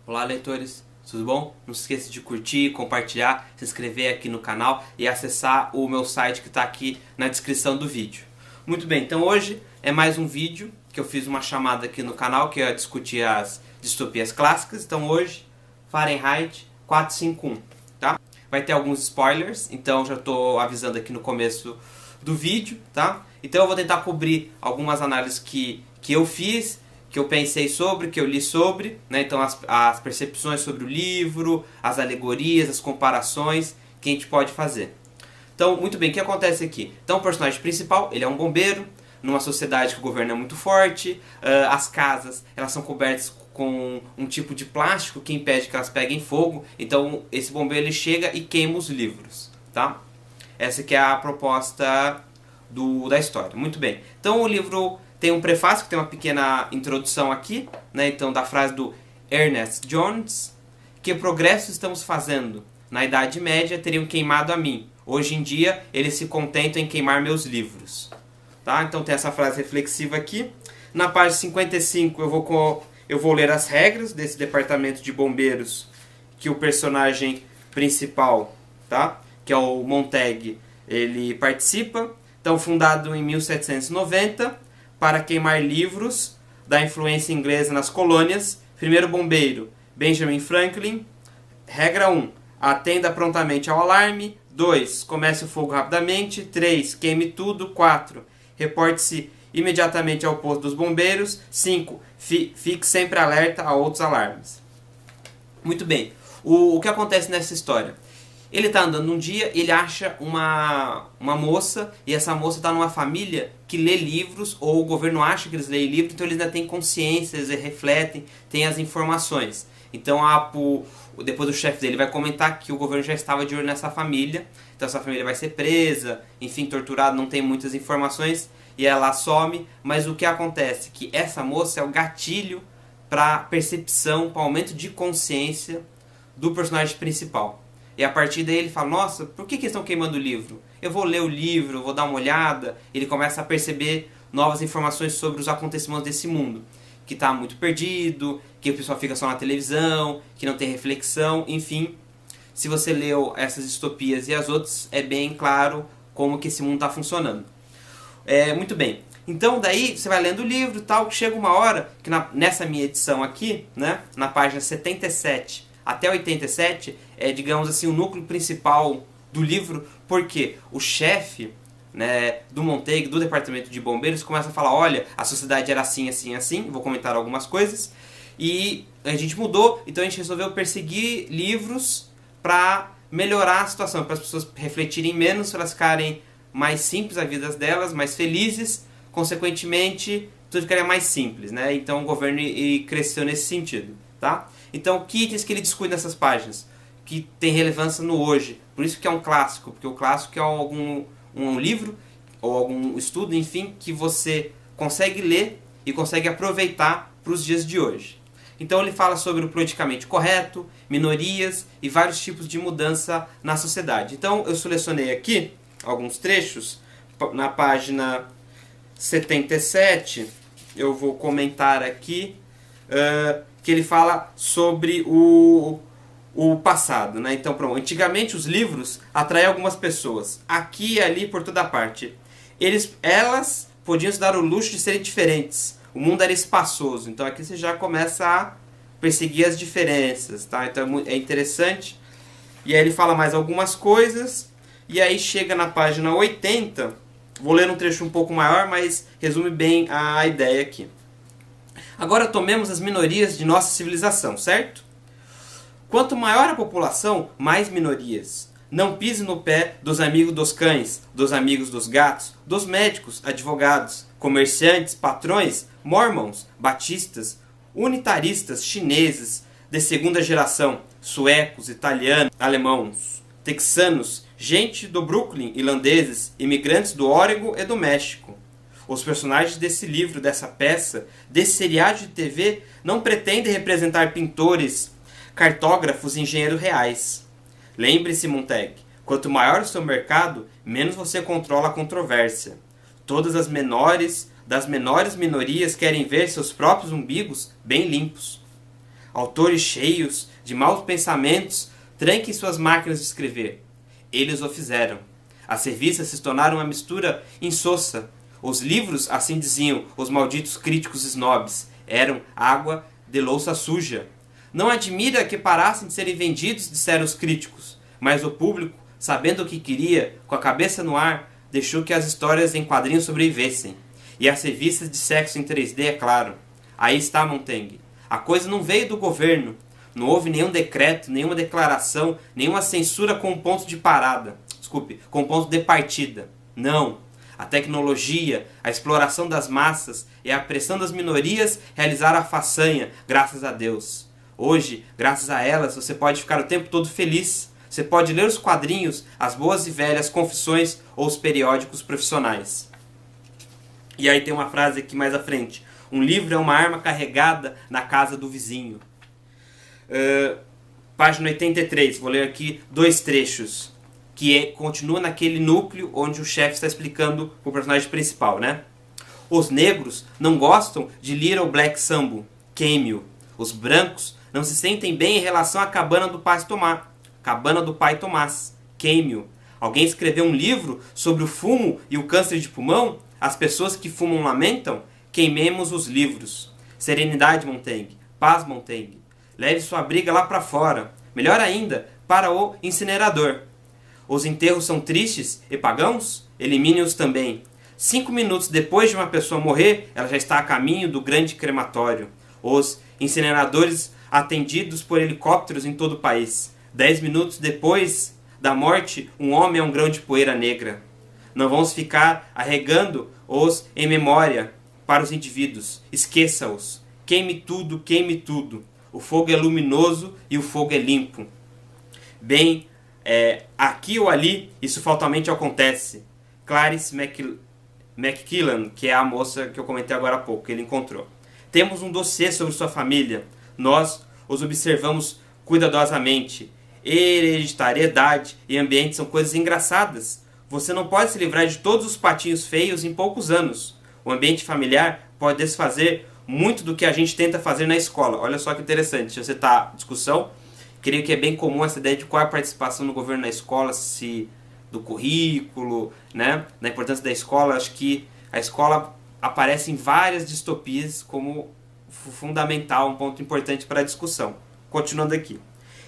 Olá, leitores, tudo bom? Não se esqueça de curtir, compartilhar, se inscrever aqui no canal e acessar o meu site que está aqui na descrição do vídeo. Muito bem, então hoje é mais um vídeo que eu fiz uma chamada aqui no canal que é discutir as distopias clássicas. Então hoje, Fahrenheit 451, tá? Vai ter alguns spoilers, então já estou avisando aqui no começo do vídeo, tá? Então eu vou tentar cobrir algumas análises que eu fiz, que eu pensei sobre, que eu li sobre, né? Então as percepções sobre o livro, as alegorias, as comparações que a gente pode fazer. Então, muito bem, o que acontece aqui? Então o personagem principal, ele é um bombeiro, numa sociedade que o governo é muito forte, as casas elas são cobertas com um tipo de plástico que impede que elas peguem fogo, então esse bombeiro ele chega e queima os livros, tá? Essa que é a proposta da história. Muito bem, então o livro tem um prefácio, que tem uma pequena introdução aqui, né? Então, da frase do Ernest Jones: que progresso estamos fazendo? Na Idade Média teriam queimado a mim. Hoje em dia, eles se contentam em queimar meus livros. Tá? Então tem essa frase reflexiva aqui. Na página 55 eu vou ler as regras desse departamento de bombeiros que o personagem principal, tá? Que é o Montague, ele participa. Então, fundado em 1790... para queimar livros da influência inglesa nas colônias. Primeiro bombeiro, Benjamin Franklin. Regra 1. Atenda prontamente ao alarme. 2. Comece o fogo rapidamente. 3. Queime tudo. 4. Reporte-se imediatamente ao posto dos bombeiros. 5. Fique sempre alerta a outros alarmes. Muito bem. O que acontece nessa história? Ele está andando um dia, ele acha uma moça, e essa moça está numa família que lê livros, ou o governo acha que eles leem livros, então eles ainda têm consciência, eles refletem, têm as informações. Então depois o chefe dele vai comentar que o governo já estava de olho nessa família, então essa família vai ser presa, enfim, torturada, não tem muitas informações, e ela some, mas o que acontece? Que essa moça é o gatilho para percepção, para aumento de consciência do personagem principal. E a partir daí ele fala, nossa, por que eles estão queimando o livro? Eu vou ler o livro, vou dar uma olhada. Ele começa a perceber novas informações sobre os acontecimentos desse mundo. Que está muito perdido, que o pessoal fica só na televisão, que não tem reflexão, enfim. Se você leu essas distopias e as outras, é bem claro como que esse mundo está funcionando. Muito bem. Então daí você vai lendo o livro e tal, que chega uma hora, que nessa minha edição aqui, né, na página 77 até 87, digamos assim, o núcleo principal do livro, porque o chefe, né, do Montague, do departamento de bombeiros, começa a falar, olha, a sociedade era assim, assim, assim, vou comentar algumas coisas, e a gente mudou, então a gente resolveu perseguir livros para melhorar a situação, para as pessoas refletirem menos, para elas ficarem mais simples a vida delas, mais felizes, consequentemente, tudo ficaria mais simples, né? Então o governo cresceu nesse sentido, tá? Então, que itens que ele discute nessas páginas? Que tem relevância no hoje. Por isso que é um clássico, porque o clássico é um livro ou algum estudo, enfim, que você consegue ler e consegue aproveitar para os dias de hoje. Então ele fala sobre o politicamente correto, minorias e vários tipos de mudança na sociedade. Então eu selecionei aqui alguns trechos. Na página 77 eu vou comentar aqui que ele fala sobre o passado, né? Então, pronto, antigamente os livros atraíam algumas pessoas, aqui e ali por toda parte. Elas podiam se dar o luxo de serem diferentes. O mundo era espaçoso, então aqui você já começa a perseguir as diferenças, tá? Então é interessante. E aí ele fala mais algumas coisas, e aí chega na página 80, vou ler um trecho um pouco maior, mas resume bem a ideia aqui. Agora tomemos as minorias de nossa civilização, certo? Quanto maior a população, mais minorias. Não pise no pé dos amigos dos cães, dos amigos dos gatos, dos médicos, advogados, comerciantes, patrões, mormons, batistas, unitaristas, chineses, de segunda geração, suecos, italianos, alemãos, texanos, gente do Brooklyn, irlandeses, imigrantes do Oregon e do México. Os personagens desse livro, dessa peça, desse seriado de TV, não pretendem representar pintores, cartógrafos e engenheiros reais. Lembre-se, Montague, quanto maior o seu mercado, menos você controla a controvérsia. Todas das menores minorias querem ver seus próprios umbigos bem limpos. Autores cheios de maus pensamentos tranquem suas máquinas de escrever. Eles o fizeram. As revistas se tornaram uma mistura insossa. Os livros, assim diziam os malditos críticos snobs, eram água de louça suja. Não admira que parassem de serem vendidos, disseram os críticos, mas o público, sabendo o que queria, com a cabeça no ar, deixou que as histórias em quadrinhos sobrevivessem. E as revistas de sexo em 3D, é claro. Aí está Montaigne. A coisa não veio do governo. Não houve nenhum decreto, nenhuma declaração, nenhuma censura com ponto de parada. Desculpe, com ponto de partida. Não. A tecnologia, a exploração das massas e a pressão das minorias realizaram a façanha, graças a Deus. Hoje, graças a elas, você pode ficar o tempo todo feliz. Você pode ler os quadrinhos, as boas e velhas confissões ou os periódicos profissionais. E aí tem uma frase aqui mais à frente. Um livro é uma arma carregada na casa do vizinho. Página 83, vou ler aqui 2 trechos. Que continua naquele núcleo onde o chefe está explicando o personagem principal, né? Os negros não gostam de Little Black Sambo, Camel. Os brancos não se sentem bem em relação à cabana do pai Tomás, Camel. Alguém escreveu um livro sobre o fumo e o câncer de pulmão? As pessoas que fumam lamentam? Queimemos os livros. Serenidade, Montaigne. Paz, Montaigne. Leve sua briga lá para fora. Melhor ainda, para o incinerador. Os enterros são tristes e pagãos? Elimine-os também. 5 minutos depois de uma pessoa morrer, ela já está a caminho do grande crematório. Os incineradores atendidos por helicópteros em todo o país. 10 minutos depois da morte, um homem é um grão de poeira negra. Não vamos ficar arregando-os em memória para os indivíduos. Esqueça-os. Queime tudo, queime tudo. O fogo é luminoso e o fogo é limpo. Bem, aqui ou ali, isso fatalmente acontece. Clarice McKillan, que é a moça que eu comentei agora há pouco, que ele encontrou. Temos um dossiê sobre sua família. Nós os observamos cuidadosamente. Hereditariedade e ambiente são coisas engraçadas. Você não pode se livrar de todos os patinhos feios em poucos anos. O ambiente familiar pode desfazer muito do que a gente tenta fazer na escola. Olha só que interessante. Se você está em discussão, creio que é bem comum essa ideia de qual é a participação do governo na escola, se do currículo, né? Na importância da escola. Acho que a escola aparece em várias distopias como fundamental, um ponto importante para a discussão. Continuando aqui.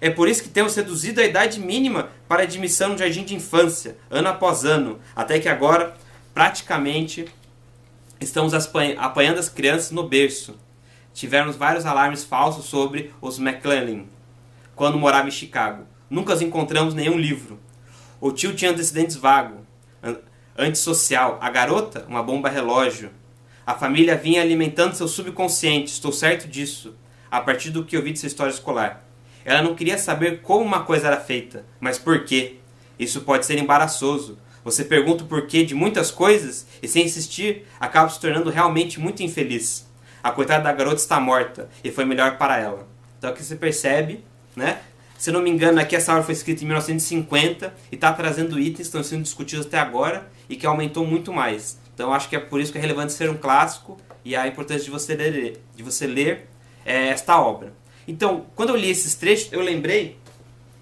É por isso que temos reduzido a idade mínima para admissão no jardim de infância, ano após ano, até que agora, praticamente, estamos apanhando as crianças no berço. Tivemos vários alarmes falsos sobre os McClellan, quando morava em Chicago. Nunca os encontramos nenhum livro. O tio tinha antecedentes vagos, antissocial. A garota, uma bomba relógio. A família vinha alimentando seu subconsciente, estou certo disso, a partir do que ouvi de sua história escolar. Ela não queria saber como uma coisa era feita, mas por quê. Isso pode ser embaraçoso. Você pergunta o porquê de muitas coisas e, sem insistir, acaba se tornando realmente muito infeliz. A coitada da garota está morta e foi melhor para ela. Então aqui você percebe, né? Se não me engano, aqui essa obra foi escrita em 1950 e está trazendo itens que estão sendo discutidos até agora e que aumentou muito mais. Então acho que é por isso que é relevante ser um clássico e a importância de você ler esta obra. Então, quando eu li esses trechos, eu lembrei,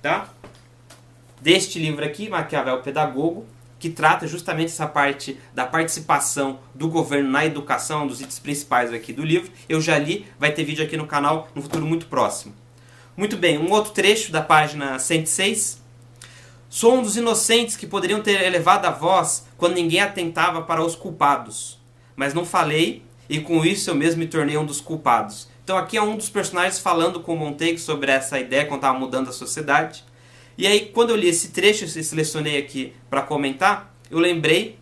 tá, deste livro aqui, Maquiavel Pedagogo, que trata justamente essa parte da participação do governo na educação, um dos itens principais aqui do livro. Eu já li, vai ter vídeo aqui no canal no futuro muito próximo. Muito bem, um outro trecho da página 106. Sou um dos inocentes que poderiam ter elevado a voz quando ninguém atentava para os culpados. Mas não falei, e com isso eu mesmo me tornei um dos culpados. Então aqui é um dos personagens falando com o Montaigne sobre essa ideia quando estava mudando a sociedade. E aí quando eu li esse trecho, eu selecionei aqui para comentar, eu lembrei,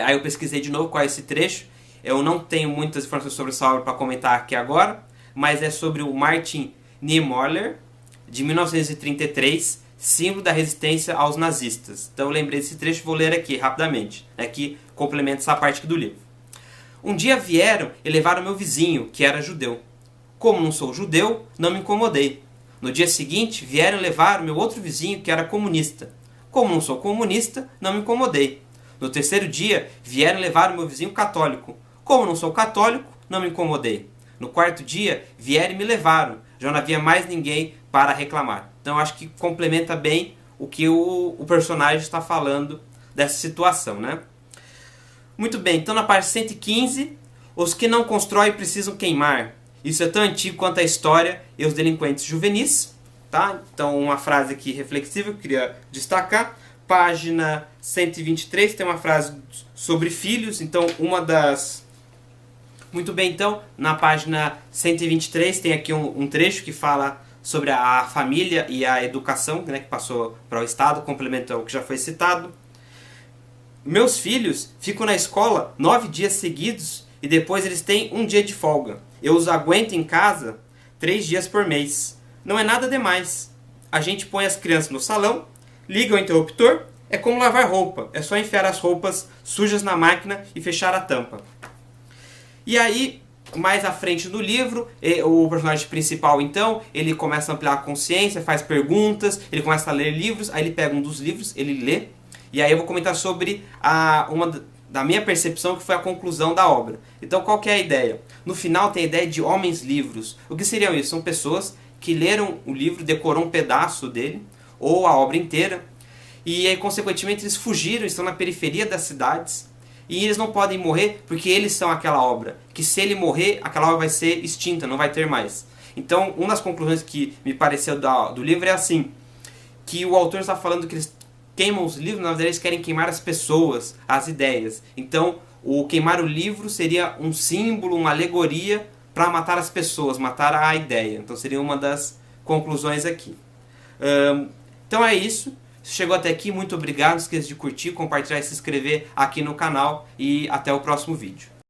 aí eu pesquisei de novo qual é esse trecho. Eu não tenho muitas informações sobre essa obra para comentar aqui agora, mas é sobre o Martin Niemöller, de 1933, símbolo da resistência aos nazistas. Então eu lembrei desse trecho e vou ler aqui rapidamente, que complementa essa parte aqui do livro. Um dia vieram e levaram meu vizinho, que era judeu. Como não sou judeu, não me incomodei. No dia seguinte, vieram e levaram meu outro vizinho, que era comunista. Como não sou comunista, não me incomodei. No terceiro dia, vieram e levaram meu vizinho católico. Como não sou católico, não me incomodei. No quarto dia vieram e me levaram. Já não havia mais ninguém para reclamar. Então eu acho que complementa bem o que o personagem está falando dessa situação, né? Muito bem, então na página 115, os que não constroem precisam queimar. Isso é tão antigo quanto a história e os delinquentes juvenis. Tá? Então uma frase aqui reflexiva que eu queria destacar. Página 123 tem uma frase sobre filhos. Então uma das... Muito bem, então na página 123 tem aqui um trecho que fala sobre a família e a educação, né, que passou para o Estado, complementa o que já foi citado. Meus filhos ficam na escola 9 dias seguidos e depois eles têm um dia de folga. Eu os aguento em casa 3 dias por mês. Não é nada demais. A gente põe as crianças no salão, liga o interruptor, é como lavar roupa. É só enfiar as roupas sujas na máquina e fechar a tampa. E aí, mais à frente do livro, o personagem principal, então, ele começa a ampliar a consciência, faz perguntas, ele começa a ler livros, aí ele pega um dos livros, ele lê, e aí eu vou comentar sobre uma da minha percepção, que foi a conclusão da obra. Então, qual que é a ideia? No final tem a ideia de homens-livros. O que seriam isso? São pessoas que leram o livro, decorou um pedaço dele, ou a obra inteira, e aí, consequentemente, eles fugiram, estão na periferia das cidades, e eles não podem morrer porque eles são aquela obra. Que se ele morrer, aquela obra vai ser extinta, não vai ter mais. Então, uma das conclusões que me pareceu do livro é assim, que o autor está falando que eles queimam os livros, na verdade eles querem queimar as pessoas, as ideias. Então, o queimar o livro seria um símbolo, uma alegoria para matar as pessoas, matar a ideia. Então, seria uma das conclusões aqui. Então é isso. Se chegou até aqui, muito obrigado. Não esqueça de curtir, compartilhar e se inscrever aqui no canal. E até o próximo vídeo.